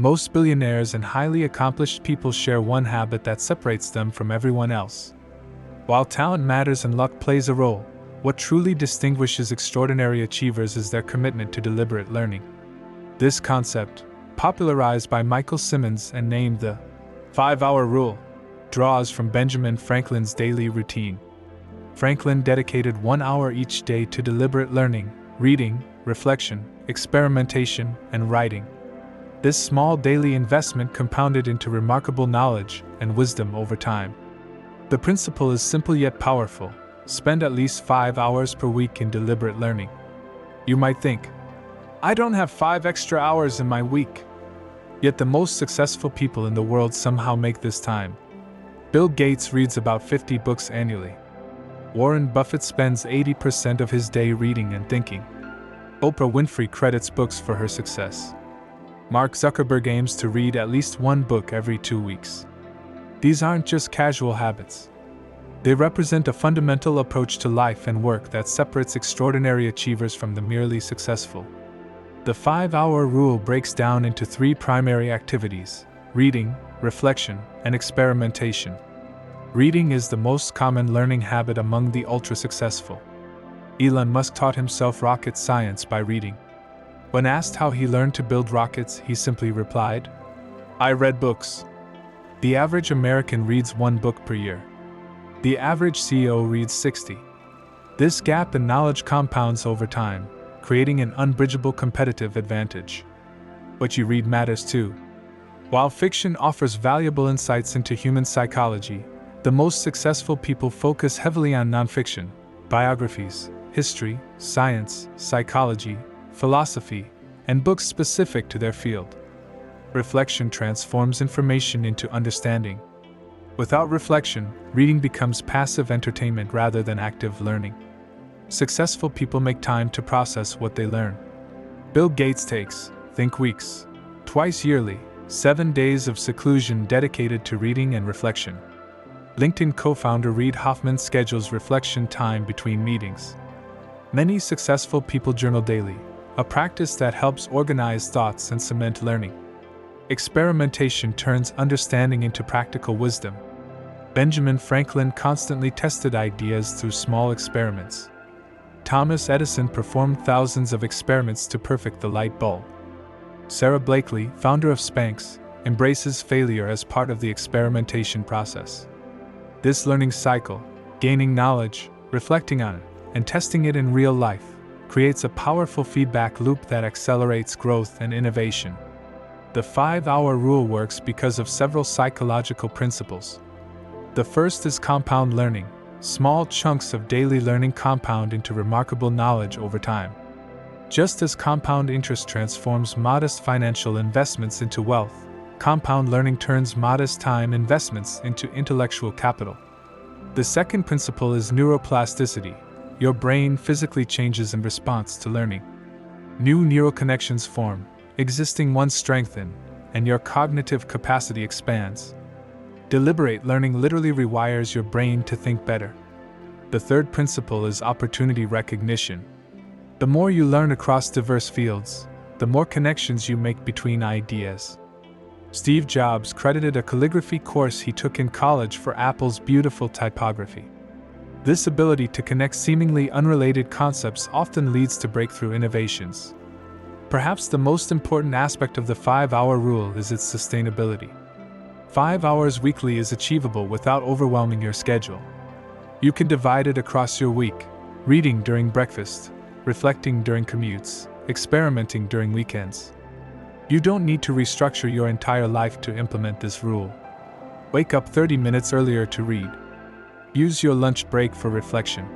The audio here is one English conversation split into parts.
Most billionaires and highly accomplished people share one habit that separates them from everyone else. While talent matters and luck plays a role, what truly distinguishes extraordinary achievers is their commitment to deliberate learning. This concept, popularized by Michael Simmons and named the 5-Hour Rule, draws from Benjamin Franklin's daily routine. Franklin dedicated 1 hour each day to deliberate learning, reading, reflection, experimentation, and writing. This small daily investment compounded into remarkable knowledge and wisdom over time. The principle is simple yet powerful. Spend at least 5 hours per week in deliberate learning. You might think, I don't have 5 extra hours in my week. Yet the most successful people in the world somehow make this time. Bill Gates reads about 50 books annually. Warren Buffett spends 80% of his day reading and thinking. Oprah Winfrey credits books for her success. Mark Zuckerberg aims to read at least 1 book every 2 weeks. These aren't just casual habits. They represent a fundamental approach to life and work that separates extraordinary achievers from the merely successful. The 5-hour rule breaks down into 3 primary activities: reading, reflection, and experimentation. Reading is the most common learning habit among the ultra-successful. Elon Musk taught himself rocket science by reading. When asked how he learned to build rockets, he simply replied, "I read books." The average American reads 1 book per year. The average CEO reads 60. This gap in knowledge compounds over time, creating an unbridgeable competitive advantage. What you read matters too. While fiction offers valuable insights into human psychology, the most successful people focus heavily on nonfiction, biographies, history, science, psychology, philosophy, and books specific to their field. Reflection transforms information into understanding. Without reflection, reading becomes passive entertainment rather than active learning. Successful people make time to process what they learn. Bill Gates takes, think weeks, twice yearly, 7 days of seclusion dedicated to reading and reflection. LinkedIn co-founder Reid Hoffman schedules reflection time between meetings. Many successful people journal daily, a practice that helps organize thoughts and cement learning. Experimentation turns understanding into practical wisdom. Benjamin Franklin constantly tested ideas through small experiments. Thomas Edison performed thousands of experiments to perfect the light bulb. Sarah Blakely, founder of Spanx, embraces failure as part of the experimentation process. This learning cycle, gaining knowledge, reflecting on it, and testing it in real life, creates a powerful feedback loop that accelerates growth and innovation. The 5-hour rule works because of several psychological principles. The first is compound learning. Small chunks of daily learning compound into remarkable knowledge over time. Just as compound interest transforms modest financial investments into wealth, compound learning turns modest time investments into intellectual capital. The second principle is neuroplasticity. Your brain physically changes in response to learning. New neural connections form, existing ones strengthen, and your cognitive capacity expands. Deliberate learning literally rewires your brain to think better. The third principle is opportunity recognition. The more you learn across diverse fields, the more connections you make between ideas. Steve Jobs credited a calligraphy course he took in college for Apple's beautiful typography. This ability to connect seemingly unrelated concepts often leads to breakthrough innovations. Perhaps the most important aspect of the 5-hour rule is its sustainability. 5 hours weekly is achievable without overwhelming your schedule. You can divide it across your week, reading during breakfast, reflecting during commutes, experimenting during weekends. You don't need to restructure your entire life to implement this rule. Wake up 30 minutes earlier to read. Use your lunch break for reflection.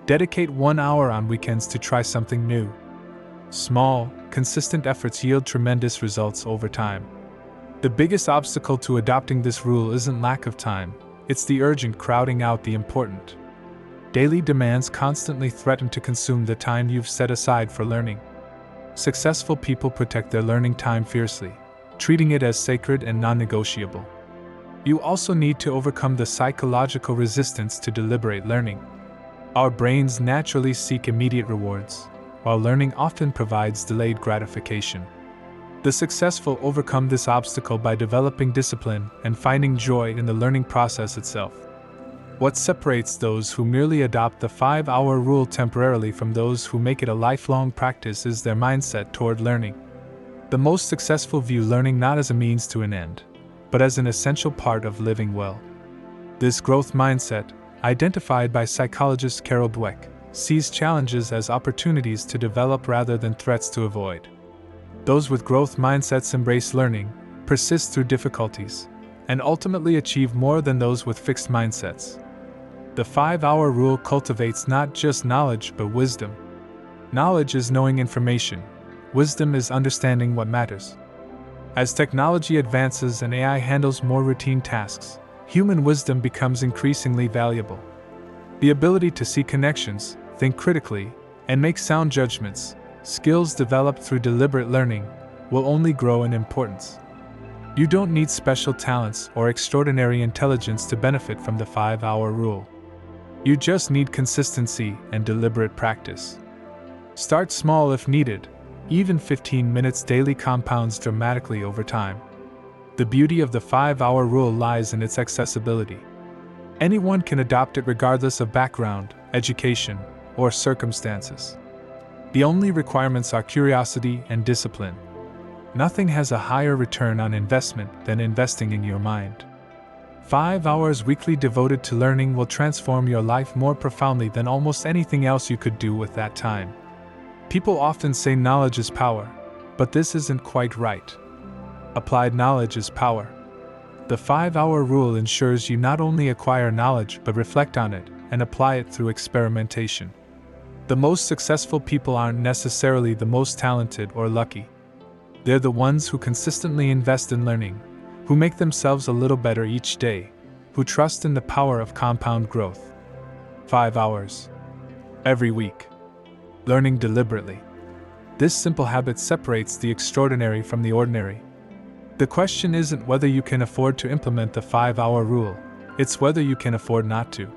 Dedicate 1 hour on weekends to try something new. Small, consistent efforts yield tremendous results over time. The biggest obstacle to adopting this rule isn't lack of time, it's the urgent crowding out the important. Daily demands constantly threaten to consume the time you've set aside for learning. Successful people protect their learning time fiercely, treating it as sacred and non-negotiable. You also need to overcome the psychological resistance to deliberate learning. Our brains naturally seek immediate rewards, while learning often provides delayed gratification. The successful overcome this obstacle by developing discipline and finding joy in the learning process itself. What separates those who merely adopt the 5-hour rule temporarily from those who make it a lifelong practice is their mindset toward learning. The most successful view learning not as a means to an end, but as an essential part of living well. This growth mindset, identified by psychologist Carol Dweck, sees challenges as opportunities to develop rather than threats to avoid. Those with growth mindsets embrace learning, persist through difficulties, and ultimately achieve more than those with fixed mindsets. The 5-hour rule cultivates not just knowledge but wisdom. Knowledge is knowing information. Wisdom is understanding what matters. As technology advances and AI handles more routine tasks, human wisdom becomes increasingly valuable. The ability to see connections, think critically, and make sound judgments, skills developed through deliberate learning, will only grow in importance. You don't need special talents or extraordinary intelligence to benefit from the 5-hour rule. You just need consistency and deliberate practice. Start small if needed. Even 15 minutes daily compounds dramatically over time. The beauty of the 5-hour rule lies in its accessibility. Anyone can adopt it regardless of background, education, or circumstances. The only requirements are curiosity and discipline. Nothing has a higher return on investment than investing in your mind. 5 hours weekly devoted to learning will transform your life more profoundly than almost anything else you could do with that time. People often say knowledge is power, but this isn't quite right. Applied knowledge is power. The 5-hour rule ensures you not only acquire knowledge but reflect on it and apply it through experimentation. The most successful people aren't necessarily the most talented or lucky. They're the ones who consistently invest in learning, who make themselves a little better each day, who trust in the power of compound growth. 5 hours. Every week. Learning deliberately. This simple habit separates the extraordinary from the ordinary. The question isn't whether you can afford to implement the 5-hour rule, it's whether you can afford not to.